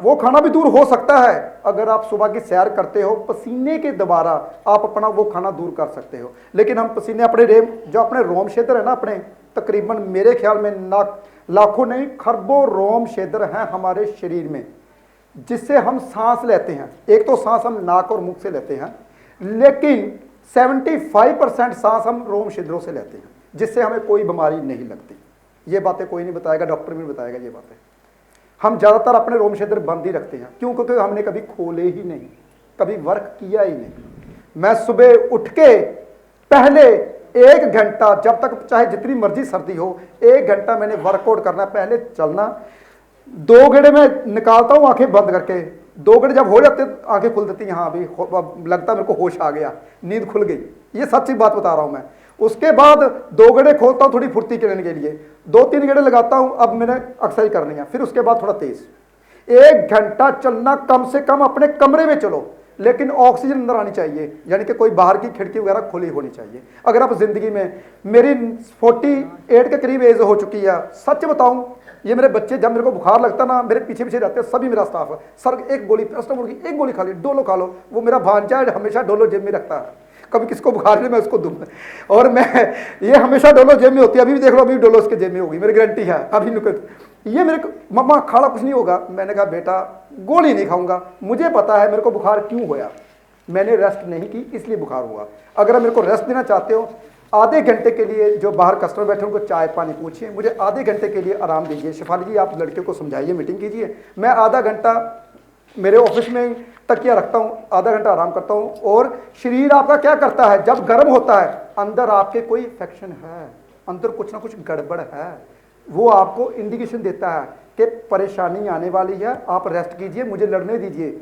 वो खाना भी दूर हो सकता है। अगर आप सुबह की सैर करते हो, पसीने के द्वारा आप अपना वो खाना दूर कर सकते हो। लेकिन हम पसीने अपने जो अपने रोम क्षेत्र है ना, अपने तकरीबन मेरे ख्याल में लाखों नहीं खरबों रोम क्षेत्र हैं हमारे शरीर में, जिससे हम सांस लेते हैं। एक तो सांस हम नाक और मुख से लेते हैं, लेकिन 75% सांस हम रोम छिद्रों से लेते हैं, जिससे हमें कोई बीमारी नहीं लगती। ये बातें कोई नहीं बताएगा, डॉक्टर भी बताएगा ये बातें। हम ज़्यादातर अपने रोम छिद्र बंद ही रखते हैं। क्यों? क्योंकि हमने कभी खोले ही नहीं, कभी वर्क किया ही नहीं। मैं सुबह उठ के पहले 1 घंटा, जब तक चाहे जितनी मर्जी सर्दी हो, 1 घंटा मैंने वर्कआउट करना। पहले चलना, 2 गेड़े में निकालता हूँ आंखें बंद करके। 2 गेड़े जब हो जाते आंखें खुल देती हैं, हाँ अभी लगता मेरे को होश आ गया, नींद खुल गई। ये सच्ची बात बता रहा हूँ मैं। उसके बाद 2 गेड़े खोलता हूँ थोड़ी फुर्ती करने के लिए, 2-3 गेड़े लगाता हूँ, अब मैंने एक्सरसाइज करनी है। फिर उसके बाद थोड़ा तेज 1 घंटा चलना, कम से कम अपने कमरे में चलो, लेकिन ऑक्सीजन अंदर आनी चाहिए, यानी कि कोई बाहर की खिड़की वगैरह खुली होनी चाहिए। अगर आप जिंदगी में, मेरी 48 के करीब एज हो चुकी है, सच बताऊं, ये मेरे बच्चे जब मेरे को बुखार लगता ना, मेरे पीछे पीछे रहते हैं, सभी मेरा स्टाफ है। सर एक गोली पैरासिटामोल की, एक गोली खा ली, डोलो खा लो। वो मेरा भांजा है, हमेशा डोलो जेब में रखता है, कभी किसको बुखार नहीं मैं उसको दूंगा। और मैं ये हमेशा डोलो जेब में होती है, अभी भी देख लो, अभी डोलो उसके जेब में होगी, मेरी गारंटी है। अभी नुकत ये मेरे मम्मा खाला कुछ नहीं होगा। मैंने कहा बेटा गोली नहीं खाऊंगा, मुझे पता है मेरे को बुखार क्यों होया, मैंने रेस्ट नहीं की इसलिए बुखार हुआ। अगर मेरे को रेस्ट देना चाहते हो, आधे घंटे के लिए जो बाहर कस्टमर बैठे उनको चाय पानी पूछिए, मुझे आधे घंटे के लिए आराम दीजिए। शिफाली जी आप लड़के को समझाइए, मीटिंग कीजिए, मैं आधा घंटा मेरे ऑफिस में तकिया रखता हूँ, आधा घंटा आराम करता हूँ। और शरीर आपका क्या करता है, जब गर्म होता है, अंदर आपके कोई इन्फेक्शन है, अंदर कुछ ना कुछ गड़बड़ है, वो आपको इंडिकेशन देता है कि परेशानी आने वाली है, आप रेस्ट कीजिए, मुझे लड़ने दीजिए।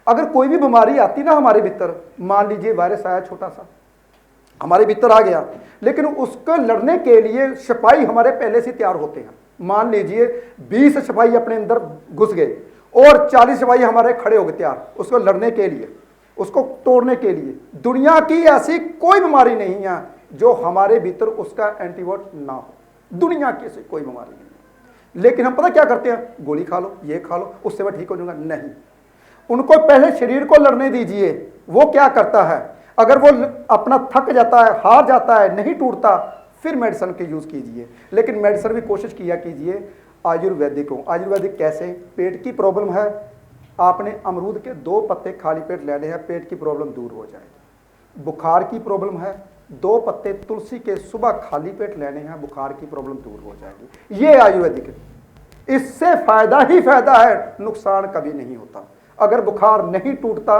अगर कोई भी बीमारी आती ना हमारे भीतर, मान लीजिए वायरस आया छोटा सा हमारे भीतर आ गया, लेकिन उसको लड़ने के लिए सिपाही हमारे पहले से तैयार होते हैं। मान लीजिए 20 सिपाही अपने अंदर घुस गए और 40 सिपाही हमारे खड़े हो गए तैयार उसको लड़ने के लिए, उसको तोड़ने के लिए। दुनिया की ऐसी कोई बीमारी नहीं है जो हमारे भीतर उसका एंटीडोट ना हो, दुनिया की ऐसी कोई बीमारी नहीं। लेकिन हम पता क्या करते हैं, गोली खा लो, ये खा लो, उससे मैं ठीक हो जाऊंगा। नहीं, उनको पहले शरीर को लड़ने दीजिए। वो क्या करता है, अगर वो अपना थक जाता है, हार जाता है, नहीं टूटता, फिर मेडिसिन के यूज कीजिए। लेकिन मेडिसिन भी कोशिश किया कीजिए आयुर्वेदिक हो। आयुर्वेदिक कैसे? पेट की प्रॉब्लम है, आपने अमरूद के 2 पत्ते खाली पेट लेने हैं, पेट की प्रॉब्लम दूर हो जाएगी। बुखार की प्रॉब्लम है, 2 पत्ते तुलसी के सुबह खाली पेट लेने हैं, बुखार की प्रॉब्लम दूर हो जाएगी। ये आयुर्वेदिक है, इससे फायदा ही फायदा है, नुकसान कभी नहीं होता। अगर बुखार नहीं टूटता,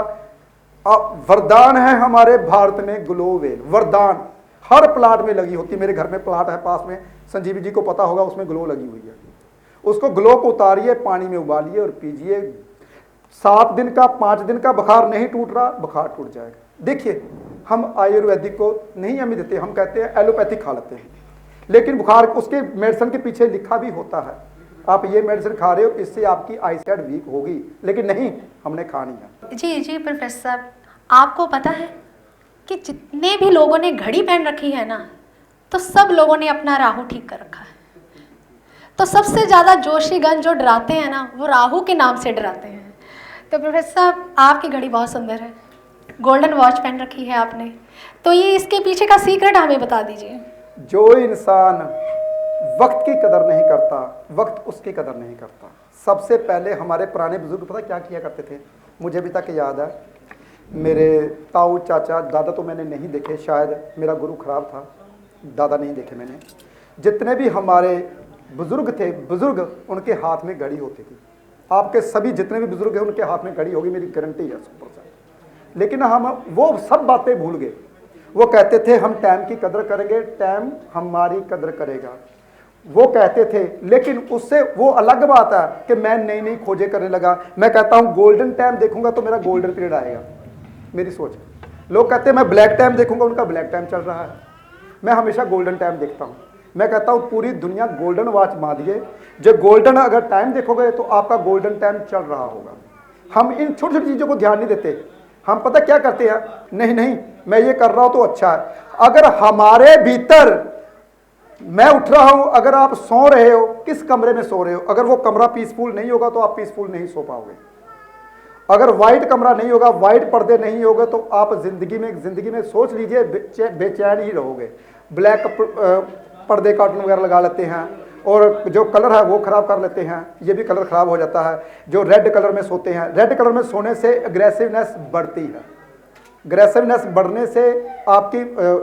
वरदान है हमारे भारत में ग्लोवेल, वरदान हर प्लाट में लगी होती है। मेरे घर में प्लाट है पास में, संजीवी जी को पता होगा, उसमें ग्लो लगी हुई है। उसको ग्लो को उतारिए, पानी में उबालिए और पीजिए। 7 दिन का 5 दिन का बुखार नहीं टूट रहा, बुखार टूट जाएगा। देखिए हम आयुर्वेदिक को नहीं हमें देते, हम कहते हैं एलोपैथिक खा लेते हैं, लेकिन बुखार उसके मेडिसिन के पीछे लिखा भी होता है, आप ये मेडिसिन खा रहे हो इससे आपकी आईसाइट वीक होगी, लेकिन नहीं, हमने खानी है। जी प्रोफेसर साहब, आपको पता है कि जितने भी लोगों ने घड़ी पहन रखी है ना, तो सब लोगों ने अपना राहु ठीक कर रखा है। तो सबसे ज़्यादा जोशीगंज जो डराते हैं ना, वो राहु के नाम से डराते हैं। तो प्रोफेसर साहब आपकी घड़ी बहुत सुंदर है, गोल्डन वॉच पहन रखी है आपने, तो ये इसके पीछे का सीक्रेट हमें बता दीजिए। जो इंसान वक्त की कदर नहीं करता, वक्त उसकी कदर नहीं करता। सबसे पहले हमारे पुराने बुजुर्ग पता क्या किया करते थे, मुझे अभी तक याद है। मेरे ताऊ चाचा दादा तो मैंने नहीं देखे, शायद मेरा गुरु खराब था, दादा नहीं देखे मैंने। जितने भी हमारे बुजुर्ग थे, बुजुर्ग उनके हाथ में घड़ी होती थी। आपके सभी जितने भी बुजुर्ग हैं उनके हाथ में घड़ी होगी, मेरी गारंटी है 100%। लेकिन हम वो सब बातें भूल गए। वो कहते थे हम टाइम की कदर करेंगे, टाइम हमारी कदर करेगा, वो कहते थे। लेकिन उससे वो अलग बात है कि मैं नई नई खोजें करने लगा। मैं कहता हूँ गोल्डन टाइम देखूंगा तो मेरा गोल्डन पीरियड आएगा, मेरी सोच। लोग कहते हैं मैं ब्लैक टाइम देखूंगा, उनका ब्लैक टाइम चल रहा है, मैं हमेशा गोल्डन टाइम देखता हूँ। मैं कहता हूँ पूरी दुनिया गोल्डन वॉच बांधिए, जो गोल्डन अगर टाइम देखोगे तो आपका गोल्डन टाइम चल रहा होगा। हम इन छोटी छोटी चीज़ों को ध्यान नहीं देते। हम पता क्या करते हैं, नहीं नहीं मैं ये कर रहा हूँ तो अच्छा है। अगर हमारे भीतर, मैं उठ रहा हूँ, अगर आप सो रहे हो, किस कमरे में सो रहे हो, अगर वो कमरा पीसफुल नहीं होगा तो आप पीसफुल नहीं सो पाओगे। अगर वाइट कमरा नहीं होगा, वाइट पर्दे नहीं होंगे, तो आप जिंदगी में सोच लीजिए बेचैन ही रहोगे। ब्लैक पर्दे कार्टून वगैरह लगा लेते हैं और जो कलर है वो खराब कर लेते हैं, ये भी कलर खराब हो जाता है। जो रेड कलर में सोते हैं, रेड कलर में सोने से एग्रेसिवनेस बढ़ती है। एग्रेसिवनेस बढ़ने से आपकी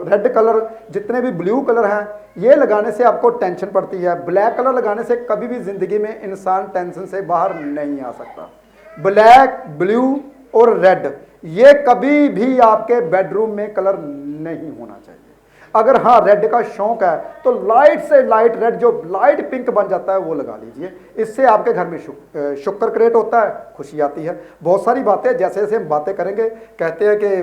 रेड कलर, जितने भी ब्लू कलर हैं, ये लगाने से आपको टेंशन पड़ती है। ब्लैक कलर लगाने से कभी भी ज़िंदगी में इंसान टेंशन से बाहर नहीं आ सकता। ब्लैक, ब्लू और रेड, ये कभी भी आपके बेडरूम में कलर नहीं होना चाहिए। अगर हाँ रेड का शौक है तो लाइट से लाइट रेड, जो लाइट पिंक बन जाता है, वो लगा लीजिए। इससे आपके घर में शुक्र क्रिएट होता है, खुशी आती है। बहुत सारी बातें, जैसे जैसे हम बातें करेंगे, कहते हैं कि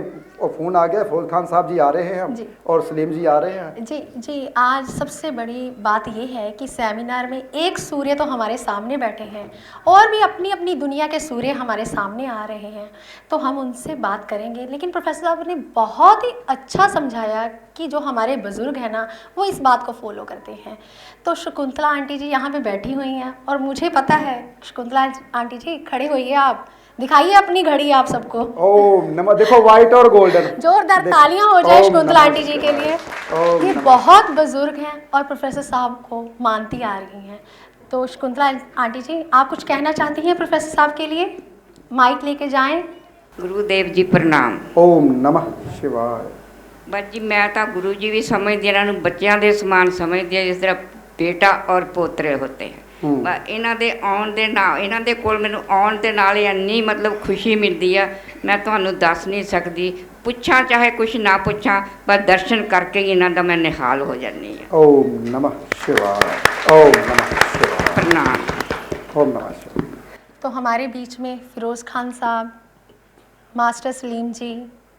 फ़ोन आ गया, फौज खान साहब जी आ रहे हैं हम, और सलीम जी आ रहे हैं। जी, आज सबसे बड़ी बात ये है कि सेमिनार में एक सूर्य तो हमारे सामने बैठे हैं और भी अपनी अपनी दुनिया के सूर्य हमारे सामने आ रहे हैं, तो हम उनसे बात करेंगे। लेकिन प्रोफेसर साहब ने बहुत ही अच्छा समझाया कि जो हमारे बुज़ुर्ग हैं ना, वो इस बात को फॉलो करते हैं। तो शकुंतला आंटी जी यहाँ पे बैठी हुई हैं और मुझे पता है, शकुंतला आंटी जी खड़े होइए, आप दिखाइए अपनी घड़ी आप सबको। ओम नमः, देखो व्हाइट और गोल्डन, जोरदार तालियां हो जाए शकुंतला आंटी जी के लिए। ये बहुत बुजुर्ग हैं और प्रोफेसर साहब को मानती आ रही हैं। तो शकुंतला आंटी जी, आप कुछ कहना चाहती हैं प्रोफेसर साहब के लिए? माइक लेके जाएं। गुरुदेव जी प्रणाम। ओम नमः शिवाय। बस जी, मैं तो गुरु जी भी समझती, इन्हों बच्चों के समान समझती है, जिस तरह बेटा और पोतरे होते हैं। इन्हों के आने के नाल, इन्हों के कोल मैनूं आने के नाल इन्नी मतलब खुशी मिलती है, मैं तुहानूं दस नहीं सकती। पूछा चाहे कुछ ना पूछा, पर दर्शन करके ही इन्हों का मैं निहाल हो जाती है। ओम नमः शिवाय, ओम नमः शिवाय, प्रणाम। ओम नमः शिवाय। तो हमारे बीच में फिरोज़ खान साहब, मास्टर सलीम जी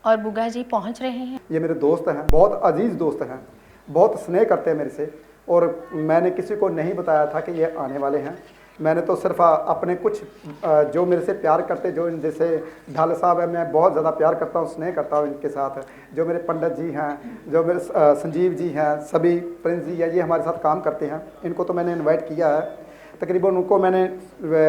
और बुगा जी पहुंच रहे हैं। ये मेरे दोस्त हैं, बहुत अजीज़ दोस्त हैं, बहुत स्नेह करते हैं मेरे से, और मैंने किसी को नहीं बताया था कि ये आने वाले हैं। मैंने तो सिर्फ अपने कुछ जो मेरे से प्यार करते, जो जैसे ढाल साहब है, मैं बहुत ज़्यादा प्यार करता हूँ, स्नेह करता हूँ इनके साथ। जो मेरे पंडित जी हैं, जो मेरे संजीव जी हैं, सभी प्रिंस जी है, ये हमारे साथ काम करते हैं। इनको तो मैंने इन्वाइट किया है, तकरीबन उनको मैंने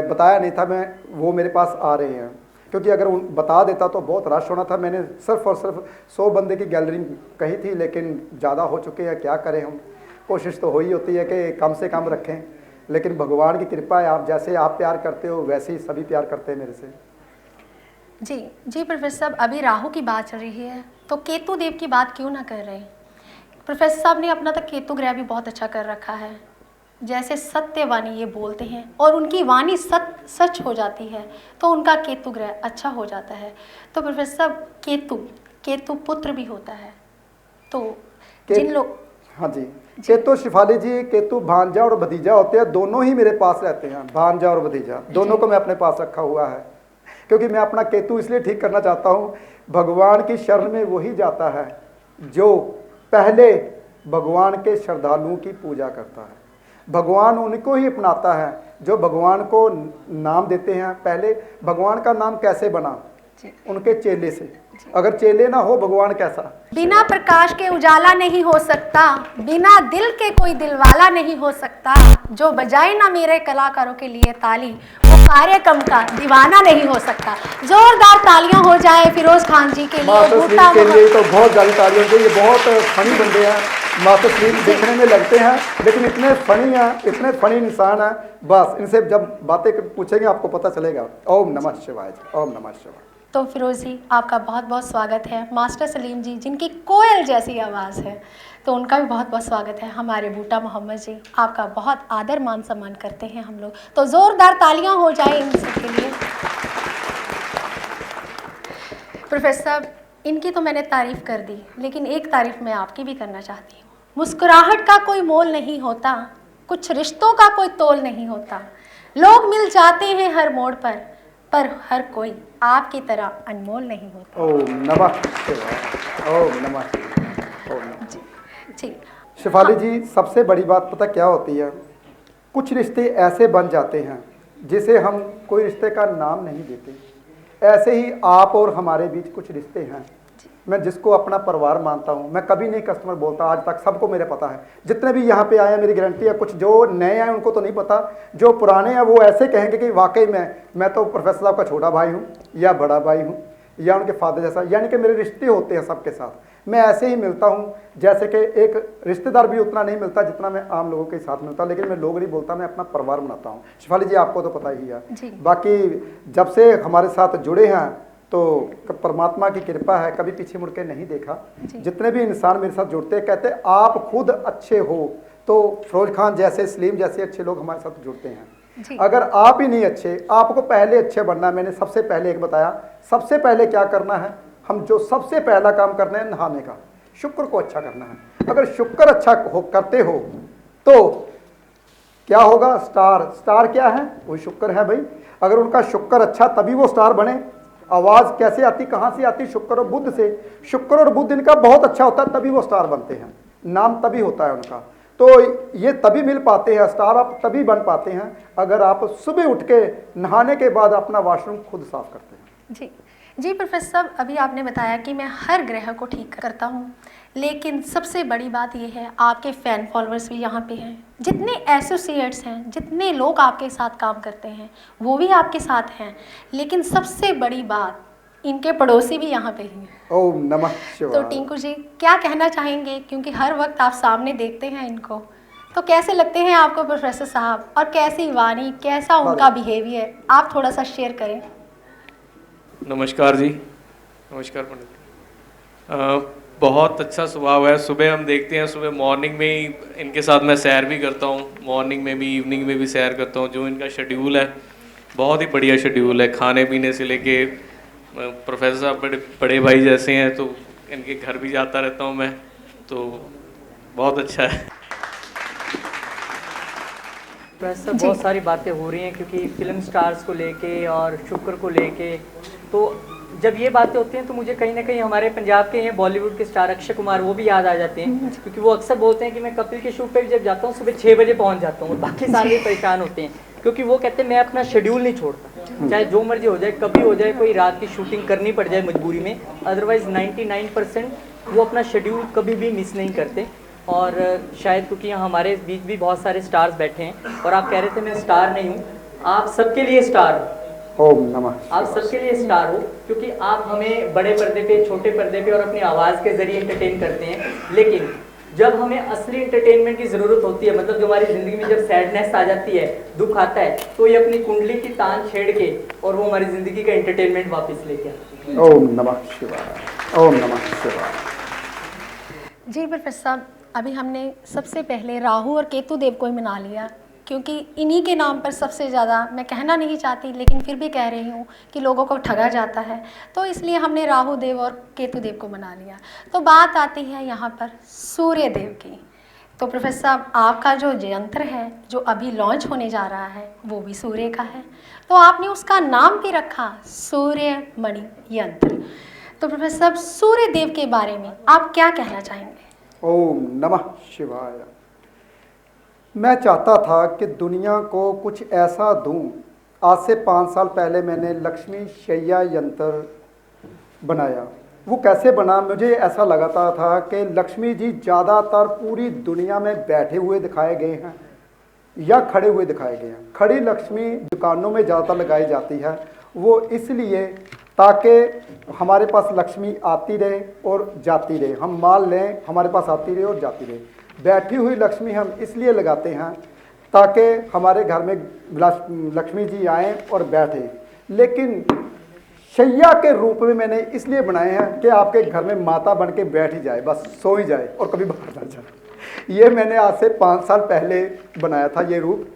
बताया नहीं था मैं वो मेरे पास आ रहे हैं, क्योंकि अगर बता देता तो बहुत रश होना था। मैंने सिर्फ और सिर्फ 100 बंदे की गैलरी कही थी, लेकिन ज़्यादा हो चुके हैं, क्या करें हम। कोशिश तो हो ही होती है कि कम से कम रखें, लेकिन भगवान की कृपा है, आप जैसे आप प्यार करते हो वैसे ही सभी प्यार करते हैं मेरे से। जी प्रोफेसर साहब, अभी राहु की बात चल रही है, तो केतु देव की बात क्यों ना कर रहे हैं? प्रोफेसर साहब ने अपना तक केतु ग्रह भी बहुत अच्छा कर रखा है। जैसे सत्यवाणी ये बोलते हैं और उनकी वाणी सच हो जाती है, तो उनका केतु ग्रह अच्छा हो जाता है। तो प्रोफेसर साहब, केतु पुत्र भी होता है, तो जिन लोग, हाँ जी, केतु शिफाली जी, केतु भांजा और भतीजा होते हैं, दोनों ही मेरे पास रहते हैं। भांजा और भतीजा दोनों को मैं अपने पास रखा हुआ है, क्योंकि मैं अपना केतु इसलिए ठीक करना चाहता हूँ। भगवान की शरण में वही जाता है जो पहले भगवान के श्रद्धालुओं की पूजा करता है। भगवान उनको ही अपनाता है जो भगवान को नाम देते हैं। पहले भगवान का नाम कैसे बना? उनके चेले से। अगर चेले ना हो, भगवान कैसा? बिना प्रकाश के उजाला नहीं हो सकता, बिना दिल के कोई दिलवाला नहीं हो सकता, जो बजाए ना मेरे कलाकारों के लिए ताली, वो कार्यक्रम का दीवाना नहीं हो सकता। जोरदार तालियां हो जाए फिरोज खान जी के लिए, के लिए तो बहुत ज़्यादा तालियां हो। ये बहुत फनी बंदे हैं, मास्टर सलीम देखने में लगते हैं, लेकिन इतने फनी हैं, इतने फनी इंसान हैं। बस इनसे जब बातें पूछेंगे आपको पता चलेगा। ओम नमः शिवाय, ओम नमः शिवाय। तो फिरोज जी, आपका बहुत बहुत स्वागत है। मास्टर सलीम जी, जिनकी कोयल जैसी आवाज़ है, तो उनका भी बहुत बहुत स्वागत है। हमारे बूटा मोहम्मद जी, आपका बहुत आदर मान सम्मान करते हैं हम लोग, तो ज़ोरदार तालियां हो जाए इन सब के लिए। प्रोफेसर साहब, इनकी तो मैंने तारीफ़ कर दी, लेकिन एक तारीफ़ मैं आपकी भी करना चाहती हूँ। मुस्कुराहट का कोई मोल नहीं होता, कुछ रिश्तों का कोई तोल नहीं होता, लोग मिल जाते हैं हर मोड़ पर हर कोई आपकी तरह अनमोल नहीं होता। ओम नमः शिवाय, ओम नमः शिवाय, ओम नमः। जी शिफाली जी, सबसे बड़ी बात पता क्या होती है? कुछ रिश्ते ऐसे बन जाते हैं जिसे हम कोई रिश्ते का नाम नहीं देते। ऐसे ही आप और हमारे बीच कुछ रिश्ते हैं मैं जिसको अपना परिवार मानता हूँ, मैं कभी नहीं कस्टमर बोलता, आज तक सबको मेरे पता है। जितने भी यहाँ पे आए हैं मेरी गारंटी है, कुछ जो नए आए उनको तो नहीं पता, जो पुराने हैं वो ऐसे कहेंगे कि वाकई मैं तो प्रोफेसर साहब का छोटा भाई हूँ या बड़ा भाई हूँ या उनके फादर जैसा, यानी कि मेरे रिश्ते होते हैं सबके साथ। मैं ऐसे ही मिलता हूँ जैसे कि एक रिश्तेदार भी उतना नहीं मिलता जितना मैं आम लोगों के साथ मिलता, लेकिन मैं लोग नहीं बोलता, मैं अपना परिवार बनाता हूँ। शिफाली जी आपको तो पता ही है। बाकी जब से हमारे साथ जुड़े हैं तो परमात्मा की कृपा है, कभी पीछे मुड़ के नहीं देखा। जितने भी इंसान मेरे साथ जुड़ते हैं कहते आप खुद अच्छे हो तो फिरोज खान जैसे, सलीम जैसे अच्छे लोग हमारे साथ जुड़ते हैं। अगर आप ही नहीं अच्छे, आपको पहले अच्छे बनना है। मैंने सबसे पहले एक बताया, सबसे पहले क्या करना है, हम जो सबसे पहला काम करना है नहाने का, शुक्र को अच्छा करना है। अगर शुक्र अच्छा करते हो तो क्या होगा, स्टार क्या है, वो शुक्र है भाई। अगर उनका शुक्र अच्छा तभी वो स्टार बने। आवाज़ कैसे आती, कहाँ से आती, शुक्र और बुध से। शुक्र और बुध इनका बहुत अच्छा होता है तभी वो स्टार बनते हैं, नाम तभी होता है उनका। तो ये तभी मिल पाते हैं, स्टार आप तभी बन पाते हैं अगर आप सुबह उठ के नहाने के बाद अपना वॉशरूम खुद साफ करते हैं। जी प्रोफेसर साहब, अभी आपने बताया कि मैं हर ग्रह को ठीक करता हूँ, लेकिन सबसे बड़ी बात यह है आपके फ़ैन फॉलोअर्स भी यहाँ पे हैं, जितने एसोसिएट्स हैं, जितने लोग आपके साथ काम करते हैं वो भी आपके साथ हैं, लेकिन सबसे बड़ी बात इनके पड़ोसी भी यहाँ पे ही हैं। ओम नमः शिवाय। तो टिंकू जी क्या कहना चाहेंगे, क्योंकि हर वक्त आप सामने देखते हैं इनको, तो कैसे लगते हैं आपको प्रोफेसर साहब, और कैसी वाणी, कैसा उनका बिहेवियर, आप थोड़ा सा शेयर करें। नमस्कार जी। नमस्कार पंडित। बहुत अच्छा स्वभाव है। सुबह हम देखते हैं, सुबह मॉर्निंग में ही इनके साथ मैं सैर भी करता हूँ, मॉर्निंग में भी इवनिंग में भी सैर करता हूँ। जो इनका शेड्यूल है बहुत ही बढ़िया शेड्यूल है, खाने पीने से लेके प्रोफेसर साहब बड़े भाई जैसे हैं, तो इनके घर भी जाता रहता हूँ मैं, तो बहुत अच्छा है। प्रोफेसर बहुत सारी बातें हो रही हैं क्योंकि फिल्म स्टार्स को लेके और शुक्र को लेके, तो जब ये बातें होती हैं तो मुझे कहीं ना कहीं हमारे पंजाब के हैं बॉलीवुड के स्टार अक्षय कुमार, वो भी याद आ जाते हैं, क्योंकि वो अक्सर बोलते हैं कि मैं कपिल के शो पे जब जाता हूँ सुबह 6 बजे पहुँच जाता हूँ, और बाकी सारे परेशान होते हैं क्योंकि वो कहते हैं मैं अपना शेड्यूल नहीं छोड़ता, चाहे जो मर्जी हो जाए, कभी हो जाए कोई रात की शूटिंग करनी पड़ जाए मजबूरी में, अदरवाइज 99% वो अपना शेड्यूल कभी भी मिस नहीं करते। और शायद क्योंकि यहाँ हमारे बीच भी बहुत सारे स्टार्स बैठे हैं, और आप कह रहे थे मैं स्टार नहीं हूँ, आप सबके लिए स्टार हो। ओम नमः। आप सबके लिए स्टार हो क्योंकि आप हमें बड़े पर्दे पे, छोटे पर्दे पे और अपनी आवाज़ के जरिए एंटरटेन करते हैं, लेकिन जब हमें असली एंटरटेनमेंट की ज़रूरत होती है, मतलब जो हमारी ज़िंदगी में जब सैडनेस आ जाती है, दुख आता है, तो ये अपनी कुंडली की तान छेड़ के और वो हमारी ज़िंदगी का एंटरटेनमेंट वापस लेके आती है। ओम नमः शिवाय। ओम नमः शिवाय। जी प्रोफेसर साहब, अभी हमने सबसे पहले राहु और केतु देव को ही मना लिया, क्योंकि इन्हीं के नाम पर सबसे ज़्यादा, मैं कहना नहीं चाहती लेकिन फिर भी कह रही हूँ कि लोगों को ठगा जाता है, तो इसलिए हमने राहु देव और केतु देव को मना लिया। तो बात आती है यहाँ पर सूर्य देव की। तो प्रोफेसर साहब, आपका जो यंत्र है जो अभी लॉन्च होने जा रहा है वो भी सूर्य का है, तो आपने उसका नाम भी रखा सूर्य मणि यंत्र। तो प्रोफेसर साहब, सूर्य देव के बारे में आप क्या कहना चाहेंगे? ओम नमः शिवाय। मैं चाहता था कि दुनिया को कुछ ऐसा दूं। आज से 5 साल पहले मैंने लक्ष्मी शैया यंत्र बनाया। वो कैसे बना, मुझे ऐसा लगाता था कि लक्ष्मी जी ज़्यादातर पूरी दुनिया में बैठे हुए दिखाए गए हैं या खड़े हुए दिखाए गए हैं। खड़ी लक्ष्मी दुकानों में ज़्यादातर लगाई जाती है, वो इसलिए ताकि हमारे पास लक्ष्मी आती रहे और जाती रहे, हम माल लें हमारे पास आती रहे और जाती रहे। बैठी हुई लक्ष्मी हम इसलिए लगाते हैं ताकि हमारे घर में लक्ष्मी जी आएँ और बैठे, लेकिन शैया के रूप में मैंने इसलिए बनाए हैं कि आपके घर में माता बन के बैठ ही जाए, बस सो ही जाए और कभी बाहर ना जाए। ये मैंने आज से 5 साल पहले बनाया था ये रूप,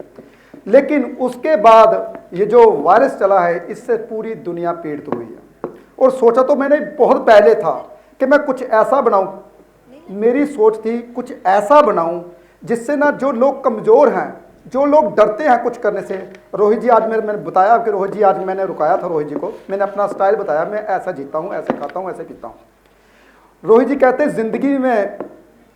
लेकिन उसके बाद ये जो वायरस चला है इससे पूरी दुनिया पीड़ित हुई है। और सोचा तो मैंने बहुत पहले था कि मैं कुछ ऐसा बनाऊं, मेरी सोच थी कुछ ऐसा बनाऊं जिससे ना जो लोग कमज़ोर हैं, जो लोग डरते हैं कुछ करने से। रोहित जी आज मैंने बताया कि रोहित जी आज मैंने रुकाया था, रोहित जी को मैंने अपना स्टाइल बताया, मैं ऐसा जीता हूँ, ऐसे खाता हूँ, ऐसे पीता हूँ। रोहित जी कहते ज़िंदगी में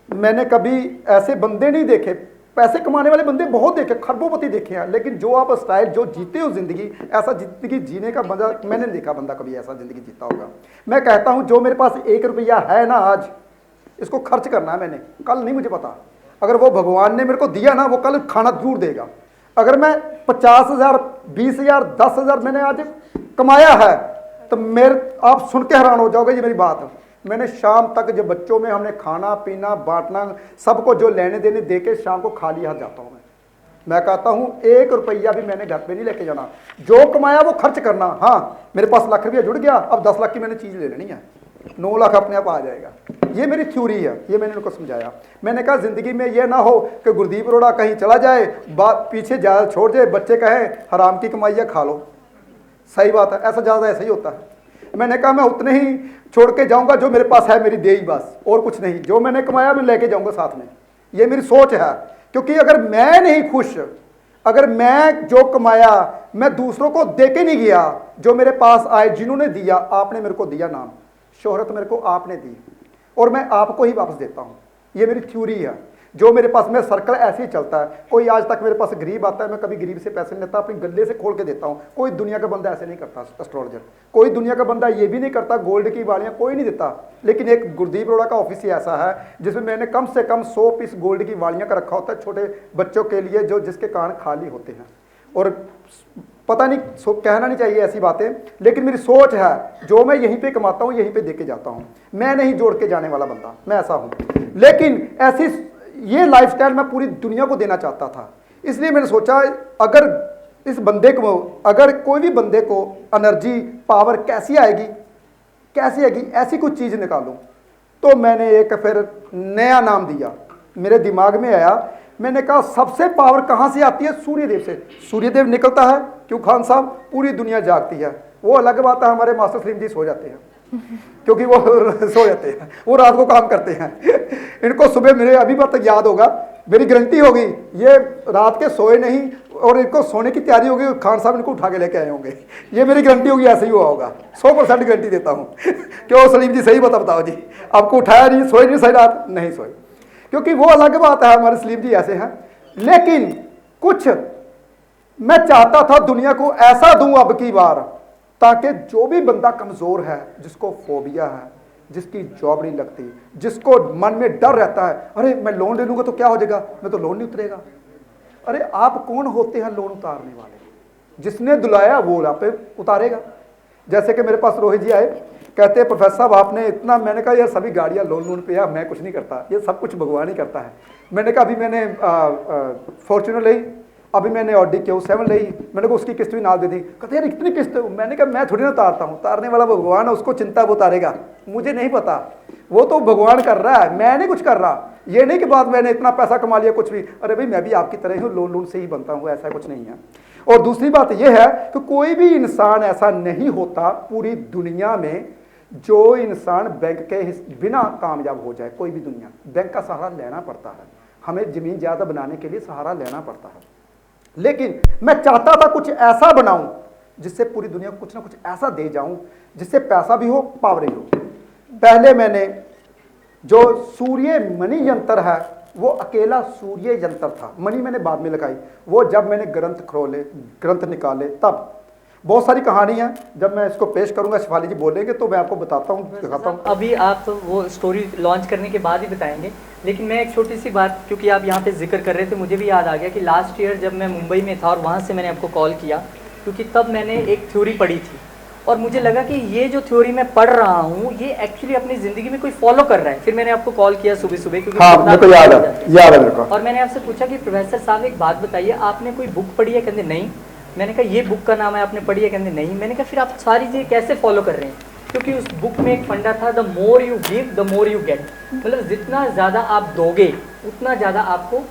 मैंने कभी ऐसे बंदे नहीं देखे पैसे कमाने वाले बंदे बहुत देखे, खरबोपति देखे हैं, लेकिन जो आप स्टाइल जो जीते हो जिंदगी, ऐसा जिंदगी जीने का बंदा मैंने नहीं देखा, बंदा कभी ऐसा जिंदगी जीता होगा। मैं कहता हूं जो मेरे पास 1 रुपया है ना आज, इसको खर्च करना है मैंने, कल नहीं मुझे पता, अगर वो भगवान ने मेरे को दिया ना, वो कल खाना जरूर देगा। अगर मैं 50,000 20,000 10,000 मैंने आज कमाया है तो मेरे, आप सुन के हैरान हो जाओगे ये मेरी बात। मैंने शाम तक जब बच्चों में हमने खाना पीना बांटना, सबको जो लेने देने दे के शाम को खाली हाथ जाता हूँ मैं कहता हूँ 1 रुपया भी मैंने घर पे नहीं लेके जाना, जो कमाया वो खर्च करना। हाँ मेरे पास लाख रुपया जुड़ गया, अब 10 लाख की मैंने चीज़ ले लेनी है, 9 लाख अपने आप आ जाएगा। ये मेरी थ्योरी है, ये मैंने उनको समझाया। मैंने कहा ज़िंदगी में ये ना हो कि गुरदीप अरोड़ा कहीं चला जाए, बात पीछे ज़्यादा छोड़ जाए, बच्चे कहें हराम की कमाई है खा लो। सही बात है, ऐसा ज़्यादा ऐसा ही होता है। मैंने कहा मैं उतने ही छोड़ के जाऊंगा जो मेरे पास है, मेरी दे ही बस, और कुछ नहीं, जो मैंने कमाया मैं लेके जाऊंगा साथ में। ये मेरी सोच है, क्योंकि अगर मैं नहीं खुश, अगर मैं जो कमाया मैं दूसरों को दे के नहीं गया, जो मेरे पास आए जिन्होंने दिया, आपने मेरे को दिया नाम शोहरत मेरे को आपने दी, और मैं आपको ही वापस देता हूँ। ये मेरी थ्योरी है, जो मेरे पास मेरा सर्कल ऐसे ही चलता है। कोई आज तक मेरे पास गरीब आता है, मैं कभी गरीब से पैसे नहीं लेता, अपनी गले से खोल के देता हूँ। कोई दुनिया का बंदा ऐसे नहीं करता एस्ट्रोलॉजर, कोई दुनिया का बंदा ये भी नहीं करता, गोल्ड की वालियाँ कोई नहीं देता। लेकिन एक गुरदीप अरोड़ा का ऑफिस ही ऐसा है जिसमें मैंने कम से कम 100 पीस गोल्ड की वालियाँ का रखा होता है, छोटे बच्चों के लिए जो जिसके कान खाली होते हैं। और पता नहीं कहना नहीं चाहिए ऐसी बातें, लेकिन मेरी सोच है जो मैं यहीं पे कमाता हूँ यहीं पे दे के जाता हूँ। मैं नहीं जोड़ के जाने वाला बंदा, मैं ऐसा हूँ। लेकिन ऐसी ये लाइफस्टाइल मैं पूरी दुनिया को देना चाहता था, इसलिए मैंने सोचा अगर इस बंदे को, अगर कोई भी बंदे को एनर्जी पावर कैसी आएगी, ऐसी कुछ चीज़ निकालूं। तो मैंने एक फिर नया नाम दिया, मेरे दिमाग में आया। मैंने कहा सबसे पावर कहाँ से आती है? सूर्यदेव से। सूर्यदेव निकलता है क्यों खान साहब? पूरी दुनिया जागती है। वो अलग बात है, हमारे मास्टर सलीम जी सो जाते हैं क्योंकि वो सो जाते हैं, वो रात को काम करते हैं। इनको सुबह मेरे अभी बात तक याद होगा, मेरी गारंटी होगी ये रात के सोए नहीं और इनको सोने की तैयारी होगी, खान साहब इनको उठा के लेके आए होंगे। ये मेरी गारंटी होगी, ऐसे ही हुआ होगा, 100% गारंटी देता हूँ। क्यों सलीम जी सही बताओ जी, आपको उठाया नहीं, सोए नहीं, सही रात नहीं सोए, क्योंकि वो अलग बात है, हमारे सलीम जी ऐसे हैं। लेकिन कुछ मैं चाहता था दुनिया को ऐसा दूं अब की बार, ताकि जो भी बंदा कमज़ोर है, जिसको फोबिया है, जिसकी जॉब नहीं लगती, जिसको मन में डर रहता है, अरे मैं लोन ले लूँगा तो क्या हो जाएगा, मैं तो लोन नहीं उतरेगा। अरे आप कौन होते हैं लोन उतारने वाले? जिसने दुलाया वो आप पे उतारेगा। जैसे कि मेरे पास रोहित जी आए, कहते हैं प्रोफेसर साहब आपने इतना, मैंने कहा यार सभी गाड़ियाँ लोन पे है, मैं कुछ नहीं करता, ये सब कुछ भगवान ही करता है। मैंने कहा अभी मैंने फॉर्च्यूनर ली, अभी मैंने ऑडी Q7 ली, मैंने कहा उसकी किस्त भी ना दे दी। कहते यार इतनी किस्त? मैंने कहा मैं थोड़ी ना उतारता हूँ, उतारने वाला भगवान है, उसको चिंता वो उतारेगा, मुझे नहीं पता, वो तो भगवान कर रहा है, मैं नहीं कुछ कर रहा। ये नहीं कि बाद मैंने इतना पैसा कमा लिया कुछ भी, अरे भाई मैं भी आपकी तरह हूँ, लोन से ही बनता हूँ, ऐसा कुछ नहीं है। और दूसरी बात यह है कि कोई भी इंसान ऐसा नहीं होता पूरी दुनिया में जो इंसान बैंक के बिना कामयाब हो जाए। कोई भी दुनिया, बैंक का सहारा लेना पड़ता है, हमें ज़मीन ज़्यादा बनाने के लिए सहारा लेना पड़ता है। लेकिन मैं चाहता था कुछ ऐसा बनाऊं जिससे पूरी दुनिया को कुछ ना कुछ ऐसा दे जाऊं जिससे पैसा भी हो, पावर भी हो। पहले मैंने जो सूर्य मणि यंत्र है वो अकेला सूर्य यंत्र था, मणि मैंने बाद में लगाई, वो जब मैंने ग्रंथ खोले, ग्रंथ निकाले, तब बहुत सारी कहानी है, जब मैं इसको पेश करूंगा शिफाली जी बोलेंगे तो मैं आपको बताता हूँ, दिखाता हूँ। अभी आप तो वो स्टोरी लॉन्च करने के बाद ही बताएंगे, लेकिन मैं एक छोटी सी बात, क्योंकि आप यहाँ पे जिक्र कर रहे थे, मुझे भी याद आ गया कि लास्ट ईयर जब मैं मुंबई में था और वहाँ से मैंने आपको कॉल किया, क्योंकि तब मैंने एक थ्योरी पढ़ी थी और मुझे लगा कि ये जो थ्योरी मैं पढ़ रहा हूँ ये एक्चुअली अपनी ज़िंदगी में कोई फॉलो कर रहा है। फिर मैंने आपको कॉल किया सुबह सुबह, क्योंकि हाँ, मेरे को याद है मेरे को। और मैंने आपसे पूछा कि प्रोफेसर साहब एक बात बताइए, आपने कोई बुक पढ़ी है? कहते नहीं। मैंने कहा ये बुक का नाम है, आपने पढ़ी है? कहते नहीं। मैंने कहा फिर आप सारी चीज़ें कैसे फॉलो कर रहे हैं? क्योंकि उस बुक में एक फंडा था, the more you give the more you get, मतलब जितना ज़्यादा आप दोगे उतना ज़्यादा आपको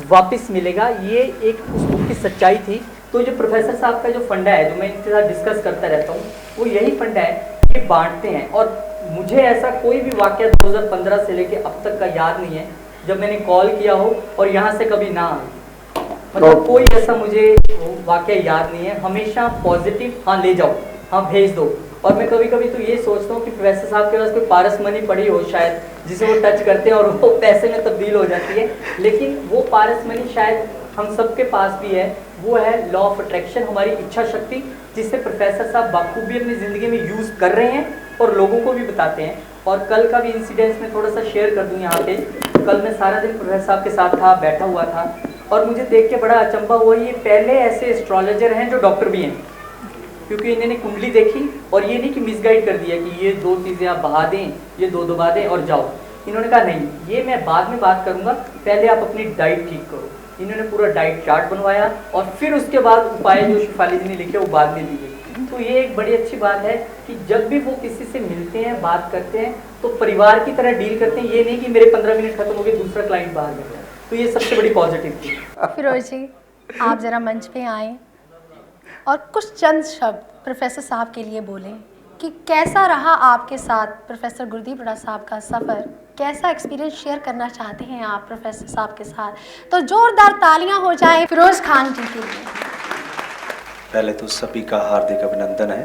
वापस मिलेगा। ये एक उस बुक की सच्चाई थी। तो जो प्रोफेसर साहब का जो फंडा है, जो मैं इनके साथ डिस्कस करता रहता हूँ, वो यही फंडा है, ये बांटते हैं। और मुझे ऐसा कोई भी वाकया 2015 से लेके अब तक का याद नहीं है जब मैंने कॉल किया हो और यहाँ से कभी ना आए, मतलब कोई ऐसा मुझे वाकया याद नहीं है। हमेशा पॉजिटिव, हाँ ले जाओ, हाँ भेज दो, और मैं कभी कभी तो ये सोचता हूँ कि प्रोफेसर साहब के पास कोई पारस मनी पड़ी हो शायद, जिसे वो टच करते हैं और वो पैसे में तब्दील हो जाती है। लेकिन वो पारस मनी शायद हम सबके पास भी है, वो है लॉ ऑफ अट्रैक्शन, हमारी इच्छा शक्ति, जिसे प्रोफेसर साहब बाखूबी अपनी ज़िंदगी में यूज़ कर रहे हैं और लोगों को भी बताते हैं। और कल का भी इंसिडेंस मैं थोड़ा सा शेयर कर दूँ यहाँ पे। कल मैं सारा दिन प्रोफेसर साहब के साथ था, बैठा हुआ था, और मुझे देख के बड़ा अचंभा हुआ, ये पहले ऐसे एस्ट्रोलॉजर हैं जो डॉक्टर भी हैं, क्योंकि इन्होंने कुंडली देखी और ये नहीं कि मिसगाइड कर दिया कि ये 2 चीज़ें आप बहा दें, ये 2 दबा दें और जाओ। इन्होंने कहा नहीं, ये मैं बाद में बात करूँगा, पहले आप अपनी डाइट ठीक करो। इन्होंने पूरा डाइट चार्ट बनवाया और फिर उसके बाद उपाय जो शिफाली जी ने लिखे वो बाद में दिए। तो ये एक बड़ी अच्छी बात है कि जब भी वो किसी से मिलते हैं, बात करते हैं, तो परिवार की तरह डील करते हैं। ये नहीं कि मेरे 15 मिनट खत्म हो गए, दूसरा क्लाइंट बाहर बैठा। तो ये सबसे बड़ी पॉजिटिव थी। फिरोज जी, आप ज़रा मंच पे आएँ और कुछ चंद शब्द प्रोफेसर साहब के लिए बोलें कि कैसा रहा आपके साथ प्रोफेसर गुरदीप बड़ा साहब का सफ़र, कैसा एक्सपीरियंस शेयर करना चाहते हैं आप प्रोफेसर साहब के साथ। तो जोरदार तालियां हो जाएं फिरोज खान जी के लिए। पहले तो सभी का हार्दिक अभिनंदन है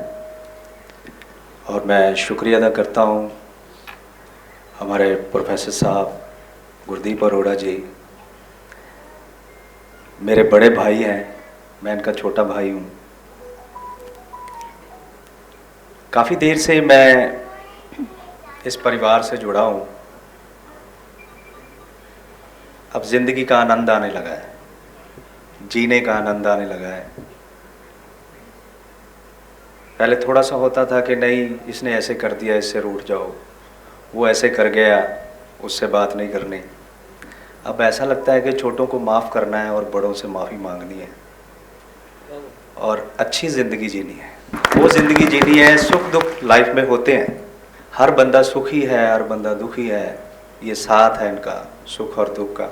और मैं शुक्रिया अदा करता हूँ हमारे प्रोफेसर साहब गुरदीप अरोड़ा जी। मेरे बड़े भाई हैं, मैं इनका छोटा भाई हूँ। काफ़ी देर से मैं इस परिवार से जुड़ा हूँ। अब ज़िंदगी का आनंद आने लगा है, जीने का आनंद आने लगा है। पहले थोड़ा सा होता था कि नहीं, इसने ऐसे कर दिया, इससे रूठ जाओ, वो ऐसे कर गया, उससे बात नहीं करनी। अब ऐसा लगता है कि छोटों को माफ़ करना है और बड़ों से माफ़ी मांगनी है और अच्छी ज़िंदगी जीनी है। वो ज़िंदगी जीनी है, सुख दुख लाइफ में होते हैं, हर बंदा सुखी है, हर बंदा दुखी है, ये साथ है इनका सुख और दुख का।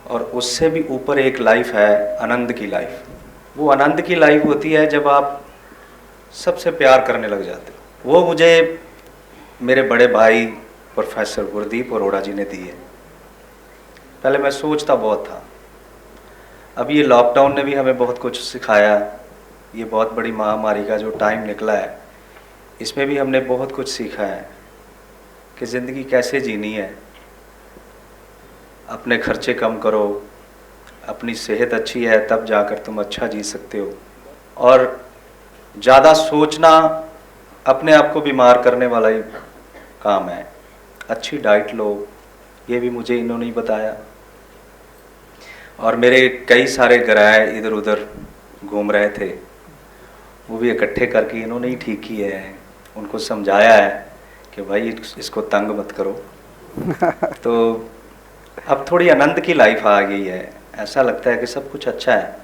और उससे भी ऊपर एक लाइफ है, आनंद की लाइफ। वो आनंद की लाइफ होती है जब आप सबसे प्यार करने लग जाते हो। वो मुझे मेरे बड़े भाई प्रोफेसर गुरदीप अरोड़ा जी ने दी है। पहले मैं सोचता बहुत था, अब ये लॉकडाउन ने भी हमें बहुत कुछ सिखाया। ये बहुत बड़ी महामारी का जो टाइम निकला है, इसमें भी हमने बहुत कुछ सीखा है कि ज़िंदगी कैसे जीनी है। अपने खर्चे कम करो, अपनी सेहत अच्छी है तब जाकर तुम अच्छा जी सकते हो। और ज़्यादा सोचना अपने आप को बीमार करने वाला ही काम है। अच्छी डाइट लो, ये भी मुझे इन्होंने ही बताया। और मेरे कई सारे ग्रह इधर उधर घूम रहे थे, वो भी इकट्ठे करके इन्होंने ही ठीक किए हैं। उनको समझाया है कि भाई इसको तंग मत करो। तो अब थोड़ी आनंद की लाइफ आ गई है। ऐसा लगता है कि सब कुछ अच्छा है।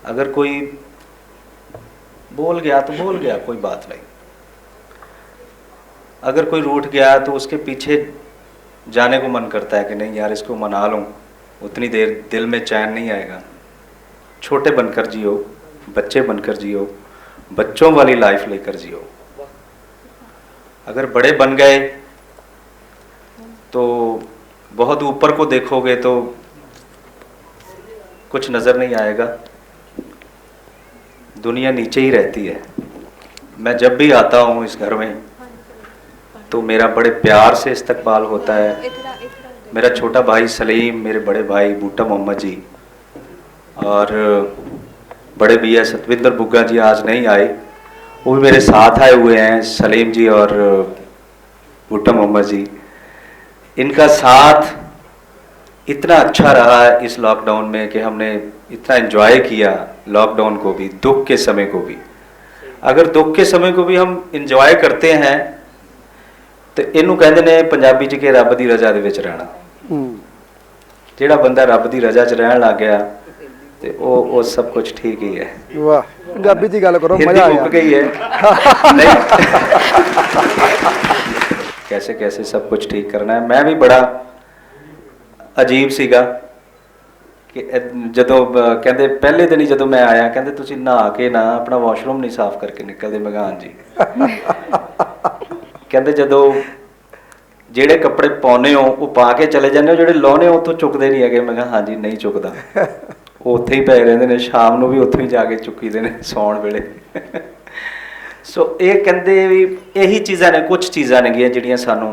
अगर कोई बोल गया तो बोल गया, कोई बात नहीं। अगर कोई रूठ गया तो उसके पीछे जाने को मन करता है कि नहीं यार, इसको मना लूँ, उतनी देर दिल में चैन नहीं आएगा। छोटे बनकर जियो, बच्चे बनकर जियो, बच्चों वाली लाइफ लेकर जियो। अगर बड़े बन गए तो बहुत ऊपर को देखोगे तो कुछ नज़र नहीं आएगा, दुनिया नीचे ही रहती है। मैं जब भी आता हूँ इस घर में तो मेरा बड़े प्यार से इस्तकबाल होता है। मेरा छोटा भाई सलीम, मेरे बड़े भाई बूटा मोहम्मद जी और बड़े भैया सतविंदर बुग्गा जी आज नहीं आए, वो भी मेरे साथ आए हुए हैं, सलीम जी और बूटा मोहम्मद जी। इनका साथ इतना अच्छा रहा है इस लॉकडाउन में कि हमने इतना एंजॉय किया लॉकडाउन को भी, दुख के समय को भी। अगर दुख के समय को भी हम इंजॉय करते हैं तो इनू कहते ने पंजाबी च कि रब दी रजा दे विच रहना। ਜਿਹੜਾ ਬੰਦਾ ਰੱਬ ਦੀ ਰਜ਼ਾ 'ਚ ਰਹਿਣ ਲੱਗ ਗਿਆ ਤੇ ਉਹ सब कुछ ठीक ही है। वाह, पंजाबी दी गल करो, हिंदी मजा आ मुक गया। गई है। नहीं, कैसे कैसे सब कुछ ठीक करना है। मैं भी बड़ा अजीब सीगा कि ਜਦੋਂ ਕਹਿੰਦੇ ਪਹਿਲੇ ਦਿਨ ਹੀ ਜਦੋਂ ਮੈਂ ਆਇਆ ਕਹਿੰਦੇ ਤੁਸੀਂ ਨਹਾ ਕੇ ਨਾ ਆਪਣਾ ਵਾਸ਼ਰੂਮ ਨਹੀਂ ਸਾਫ਼ ਕਰਕੇ ਨਿਕਲਦੇ। ਮੈਂ ਕਿਹਾ ਹਾਂਜੀ। ਕਹਿੰਦੇ ਜਦੋਂ ਜਿਹੜੇ ਕੱਪੜੇ ਪਾਉਨੇ ਹੋ ਉਹ ਪਾ ਕੇ ਚਲੇ ਜਾਂਦੇ ਹੋ, ਜਿਹੜੇ ਲਾਉਨੇ ਹੋ ਉੱਥੋਂ ਚੁੱਕਦੇ ਨਹੀਂ ਹੈਗੇ। ਮੈਂ ਕਿਹਾ ਹਾਂਜੀ ਨਹੀਂ ਚੁੱਕਦਾ, ਉਹ ਉੱਥੇ ਹੀ ਪਏ ਰਹਿੰਦੇ ਨੇ, ਸ਼ਾਮ ਨੂੰ ਵੀ ਉੱਥੋਂ ਹੀ ਜਾ ਕੇ ਚੁੱਕੀਦੇ ਨੇ ਸੌਣ ਵੇਲੇ। ਸੋ ਇਹ ਕਹਿੰਦੇ ਵੀ ਇਹੀ ਚੀਜ਼ਾਂ ਨੇ, ਕੁਝ ਚੀਜ਼ਾਂ ਨੇਗੀਆਂ ਜਿਹੜੀਆਂ ਸਾਨੂੰ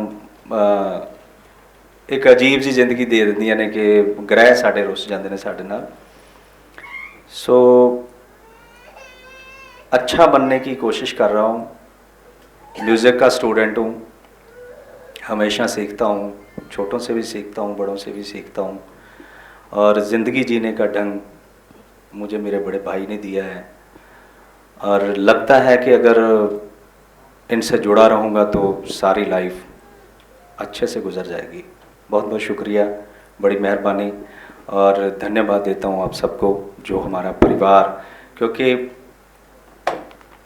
ਇੱਕ ਅਜੀਬ ਜੀ ਜ਼ਿੰਦਗੀ ਦੇ ਦਿੰਦੀਆਂ ਨੇ ਕਿ ਗ੍ਰਹਿ ਸਾਡੇ ਰੁੱਸ ਜਾਂਦੇ ਨੇ ਸਾਡੇ ਨਾਲ। सो अच्छा बनने की कोशिश कर रहा हूँ, म्यूज़िक का स्टूडेंट हूँ, हमेशा सीखता हूँ, छोटों से भी सीखता हूँ, बड़ों से भी सीखता हूँ, और ज़िंदगी जीने का ढंग मुझे मेरे बड़े भाई ने दिया है, और लगता है कि अगर इनसे जुड़ा रहूँगा तो सारी लाइफ अच्छे से गुजर जाएगी। बहुत बहुत शुक्रिया, बड़ी मेहरबानी, और धन्यवाद देता हूँ आप सबको जो हमारा परिवार, क्योंकि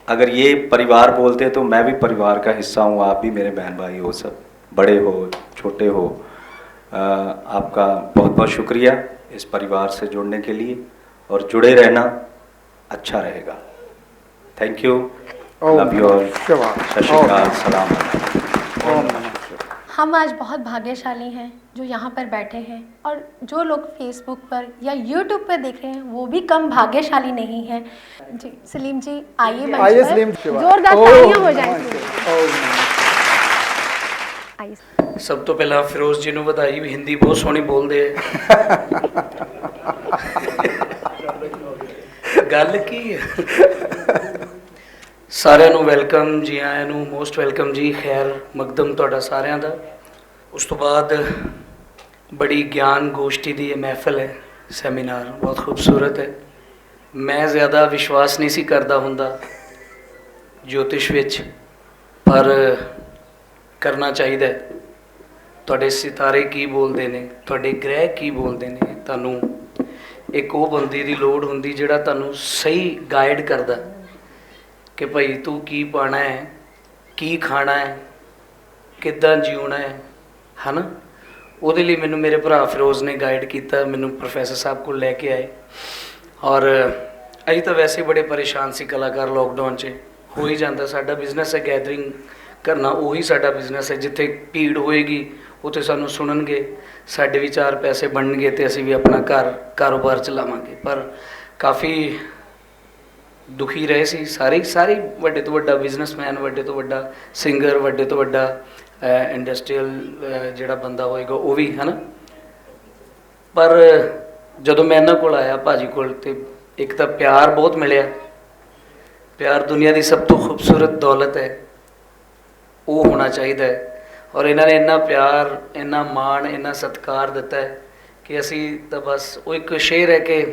अगर ये परिवार बोलते तो मैं भी परिवार का हिस्सा हूँ, आप भी मेरे बहन भाई हो, सब बड़े हो छोटे हो। आपका बहुत बहुत शुक्रिया इस परिवार से जुड़ने के लिए, और जुड़े रहना अच्छा रहेगा। Thank you, love you all, सत श्री अकाल, सलाम। हम आज बहुत भाग्यशाली हैं जो यहाँ पर बैठे हैं, और जो लोग फेसबुक पर या यूट्यूब पर देख रहे हैं वो भी कम भाग्यशाली नहीं हैं। जी सलीम जी आइए मंच आइए पर। सलीम, जोरदार तालियां हो जाएंगी। आइए। सब तो पहला फिरोज जी ਨੂੰ ਵਧਾਈ ਵੀ ਹਿੰਦੀ ਬਹੁਤ ਸੋਹਣੀ ਬੋਲਦੇ ਆ। ਗੱਲ ਕੀ ਹੈ, ਸਾਰਿਆਂ ਨੂੰ ਵੈਲਕਮ, ਜੀ ਆਇਆਂ ਨੂੰ, ਮੋਸਟ ਵੈਲਕਮ ਜੀ, ਖੈਰ ਮਕਦਮ ਤੁਹਾਡਾ ਸਾਰਿਆਂ ਦਾ। ਉਸ ਤੋਂ ਬਾਅਦ ਬੜੀ ਗਿਆਨ ਗੋਸ਼ਟੀ ਦੀ ਇਹ ਮਹਿਫਲ ਹੈ, ਸੈਮੀਨਾਰ ਬਹੁਤ ਖੂਬਸੂਰਤ ਹੈ। ਮੈਂ ਜ਼ਿਆਦਾ ਵਿਸ਼ਵਾਸ ਨਹੀਂ ਸੀ ਕਰਦਾ ਹੁੰਦਾ ਜੋਤਿਸ਼ ਵਿੱਚ, ਪਰ ਕਰਨਾ ਚਾਹੀਦਾ ਹੈ। ਤੁਹਾਡੇ ਸਿਤਾਰੇ ਕੀ ਬੋਲਦੇ ਨੇ, ਤੁਹਾਡੇ ਗ੍ਰਹਿ ਕੀ ਬੋਲਦੇ ਨੇ, ਤੁਹਾਨੂੰ ਇੱਕ ਉਹ ਬੰਦੇ ਦੀ ਲੋੜ ਹੁੰਦੀ ਜਿਹੜਾ ਤੁਹਾਨੂੰ ਸਹੀ ਗਾਈਡ ਕਰਦਾ ਕਿ ਭਾਈ ਤੂੰ ਕੀ ਪਾਣਾ ਹੈ, ਕੀ ਖਾਣਾ ਹੈ, ਕਿੱਦਾਂ ਜਿਉਣਾ ਹੈ ਨਾ। ਉਹਦੇ ਲਈ ਮੈਨੂੰ ਮੇਰੇ ਭਰਾ ਫਿਰੋਜ਼ ਨੇ ਗਾਈਡ ਕੀਤਾ, ਮੈਨੂੰ ਪ੍ਰੋਫੈਸਰ ਸਾਹਿਬ ਕੋਲ ਲੈ ਕੇ ਆਏ। ਔਰ ਅਸੀਂ ਤਾਂ ਵੈਸੇ ਬੜੇ ਪਰੇਸ਼ਾਨ ਸੀ ਕਲਾਕਾਰ, ਲੋਕਡਾਊਨ 'ਚ ਹੋ ਹੀ ਜਾਂਦਾ। ਸਾਡਾ ਬਿਜ਼ਨਸ ਹੈ ਗੈਦਰਿੰਗ ਕਰਨਾ, ਉਹੀ ਸਾਡਾ ਬਿਜ਼ਨਸ ਹੈ। ਜਿੱਥੇ ਭੀੜ ਹੋਏਗੀ ਉੱਥੇ ਸਾਨੂੰ ਸੁਣਨਗੇ, ਸਾਡੇ ਵੀ ਚਾਰ ਪੈਸੇ ਬਣਨਗੇ ਅਤੇ ਅਸੀਂ ਵੀ ਆਪਣਾ ਕਾਰੋਬਾਰ ਚਲਾਵਾਂਗੇ। ਪਰ ਕਾਫੀ ਦੁਖੀ ਰਹੇ ਸੀ ਸਾਰੇ ਵੱਡੇ ਤੋਂ ਵੱਡਾ ਬਿਜ਼ਨਸਮੈਨ, ਵੱਡੇ ਤੋਂ ਵੱਡਾ ਸਿੰਗਰ, ਵੱਡੇ ਤੋਂ ਵੱਡਾ ਇੰਡਸਟਰੀਅਲ ਜਿਹੜਾ ਬੰਦਾ ਹੋਏਗਾ ਉਹ ਵੀ, ਹੈ ਨਾ। ਪਰ ਜਦੋਂ ਮੈਂ ਇਹਨਾਂ ਕੋਲ ਆਇਆ ਭਾਜੀ ਕੋਲ, ਤੇ ਇੱਕ ਤਾਂ ਪਿਆਰ ਬਹੁਤ ਮਿਲਿਆ। ਪਿਆਰ ਦੁਨੀਆ ਦੀ ਸਭ ਤੋਂ ਖੂਬਸੂਰਤ ਦੌਲਤ ਹੈ, ਉਹ ਹੋਣਾ ਚਾਹੀਦਾ ਹੈ। ਔਰ ਇਹਨਾਂ ਨੇ ਇੰਨਾ ਪਿਆਰ, ਇੰਨਾ ਮਾਣ, ਇੰਨਾ ਸਤਿਕਾਰ ਦਿੱਤਾ ਹੈ ਕਿ ਅਸੀਂ ਤਾਂ ਬਸ ਉਹ ਇੱਕ ਸ਼ੇਰ ਹੈ ਕਿ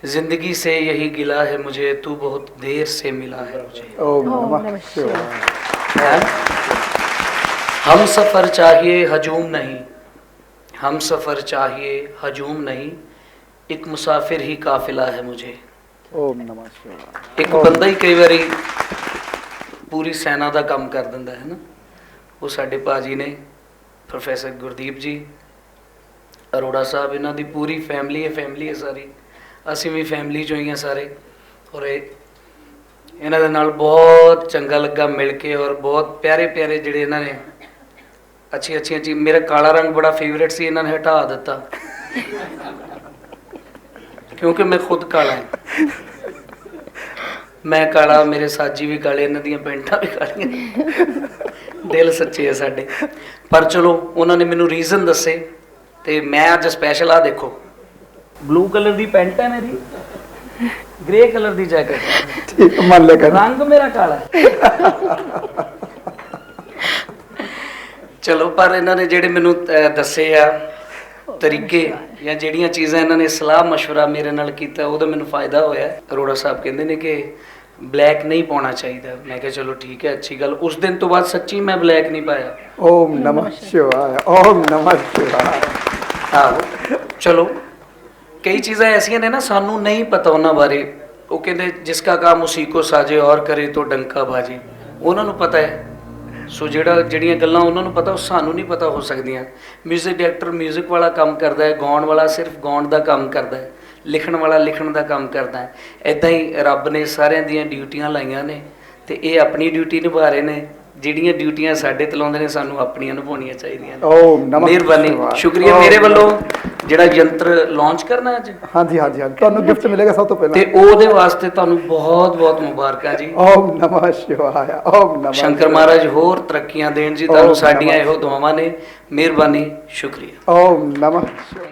जिंदगी से यही गिला है मुझे, तू बहुत देर से मिला है मुझे। ओम नमः शिवाय। हम सफ़र चाहिए हजूम नहीं, हम सफ़र चाहिए हजूम नहीं, एक मुसाफिर ही काफिला है मुझे। ओम नमः शिवाय। एक बंदा ही कई बारी पूरी सेना का काम कर दिंदा है ना। वो साडे भाजी ने प्रोफैसर गुरदीप जी अरोड़ा साहब, इन्हां दी पूरी फैमिली है सारी, ਅਸੀਂ ਵੀ ਫੈਮਿਲੀ 'ਚੋਂ ਹੀ ਹਾਂ ਸਾਰੇ। ਔਰ ਇਹਨਾਂ ਦੇ ਨਾਲ ਬਹੁਤ ਚੰਗਾ ਲੱਗਾ ਮਿਲ ਕੇ, ਔਰ ਬਹੁਤ ਪਿਆਰੇ ਪਿਆਰੇ ਜਿਹੜੇ ਇਹਨਾਂ ਨੇ ਅੱਛੀਆਂ ਚੀਜ਼। ਮੇਰਾ ਕਾਲਾ ਰੰਗ ਬੜਾ ਫੇਵਰੇਟ ਸੀ, ਇਹਨਾਂ ਨੇ ਹਟਾ ਦਿੱਤਾ ਕਿਉਂਕਿ ਮੈਂ ਖੁਦ ਕਾਲਾ ਹਾਂ। ਮੈਂ ਕਾਲਾ, ਮੇਰੇ ਸਾਜੀ ਵੀ ਕਾਲੇ, ਇਹਨਾਂ ਦੀਆਂ ਪੈਂਟਾਂ ਵੀ ਕਾਲੀਆਂ। ਦਿਲ ਸੱਚੇ ਆ ਸਾਡੇ। ਪਰ ਚਲੋ ਉਹਨਾਂ ਨੇ ਮੈਨੂੰ ਰੀਜ਼ਨ ਦੱਸੇ, ਤੇ ਮੈਂ ਅੱਜ ਸਪੈਸ਼ਲ ਆ ਦੇਖੋ, ब्लू कलर दी पैंट है मेरी, ग्रे कलर दी जैकेट, ठीक मान ले कर रंग मेरा काला है। चलो पर इन्हों ने जेडे मैनू दसे आ तरीके या ਜਿਹੜੀਆਂ ਚੀਜ਼ਾਂ ਇਹਨਾਂ ਨੇ ਸਲਾਹ ਮਸ਼ਵਰਾ ਮੇਰੇ ਨਾਲ ਕੀਤਾ, ਉਹਦਾ ਮੈਨੂੰ ਫਾਇਦਾ ਹੋਇਆ। ਅਰੋੜਾ ਸਾਹਿਬ ਕਹਿੰਦੇ ਨੇ ਕਿ ਬਲੈਕ ਨਹੀਂ ਪਾਉਣਾ ਚਾਹੀਦਾ। ਮੈਂ ਕਿਹਾ ਚਲੋ ਠੀਕ ਹੈ, ਅੱਛੀ ਗੱਲ। ਉਸ ਦਿਨ ਤੋਂ ਬਾਅਦ ਸੱਚੀ ਮੈਂ ਬਲੈਕ ਨਹੀਂ ਪਾਇਆ। ओम नमः शिवाय, ओम नमः शिवाय। ਆਹੋ ਚਲੋ, कई चीज़ें ऐसियां ने ना सानू नहीं पता उन्होंने बारे। वो कहते जिसका काम उसी को साजे और करे तो डंका बाजे, उन्होंने पता है। सो ਜਿਹੜੀਆਂ ਗੱਲਾਂ ਉਹਨਾਂ ਨੂੰ ਪਤਾ, ਉਹ ਸਾਨੂੰ ਨਹੀਂ ਪਤਾ ਹੋ ਸਕਦੀਆਂ। ਮਿਊਜ਼ਿਕ ਡਾਇਰੈਕਟਰ ਮਿਊਜ਼ਿਕ ਵਾਲਾ ਕੰਮ ਕਰਦਾ ਹੈ, ਗਾਉਣ ਵਾਲਾ ਸਿਰਫ ਗਾਉਣ ਦਾ ਕੰਮ ਕਰਦਾ ਹੈ, ਲਿਖਣ ਵਾਲਾ ਲਿਖਣ ਦਾ ਕੰਮ ਕਰਦਾ ਹੈ। ਇੱਦਾਂ ਹੀ ਰੱਬ ਨੇ ਸਾਰਿਆਂ ਦੀਆਂ ਡਿਊਟੀਆਂ ਲਾਈਆਂ ਨੇ, ਤੇ ਇਹ ਆਪਣੀ ਡਿਊਟੀ ਨਿਭਾ ਰਹੇ ਨੇ, ਜਿਹੜੀਆਂ ਡਿਊਟੀਆਂ ਸਾਡੇ ਤੇ ਲਾਉਂਦੇ ਨੇ ਸਾਨੂੰ ਆਪਣੀਆਂ ਨਿਭਾਉਣੀਆਂ ਚਾਹੀਦੀਆਂ ਨੇ। ਓਮ ਨਮः ਮਿਹਰਬਾਨੀ, ਸ਼ਿਵਾय। ਸ਼ੁਕਰੀਆ। ਮੇਰੇ ਵੱਲੋਂ ਜਿਹੜਾ ਯੰਤਰ ਲਾਂਚ ਕਰਨਾ ਅੱਜ, ਹਾਂਜੀ ਹਾਂਜੀ ਹਾਂਜੀ, ਤੁਹਾਨੂੰ ਗਿਫਟ ਮਿਲੇਗਾ ਸਭ ਤੋਂ ਤੇ ਪਹਿਲਾਂ। ਉਹਦੇ ਵਾਸਤੇ ਤੁਹਾਨੂੰ ਬਹੁਤ ਬਹੁਤ ਮੁਬਾਰਕਾਂ ਜੀ। ਓਮ ਨਮः ਸ਼ਿਵਾय, ਓਮ ਨਮः ਸ਼ੰਕਰ ਸ਼ਿਵਾय। ਮਹਾਰਾਜ ਹੋਰ ਤਰੱਕੀਆਂ ਦੇਣ ਜੀ ਓਮ ਤੁਹਾਨੂੰ। ਨਮः ਸਾਡੀਆਂ ਇਹੋ ਦੁਆਵਾਂ ਨੇ। ਮਿਹਰਬਾਨੀ, ਸ਼ੁਕਰੀਆ। ਓਮ ਨਮः ਸ਼ਿਵਾय।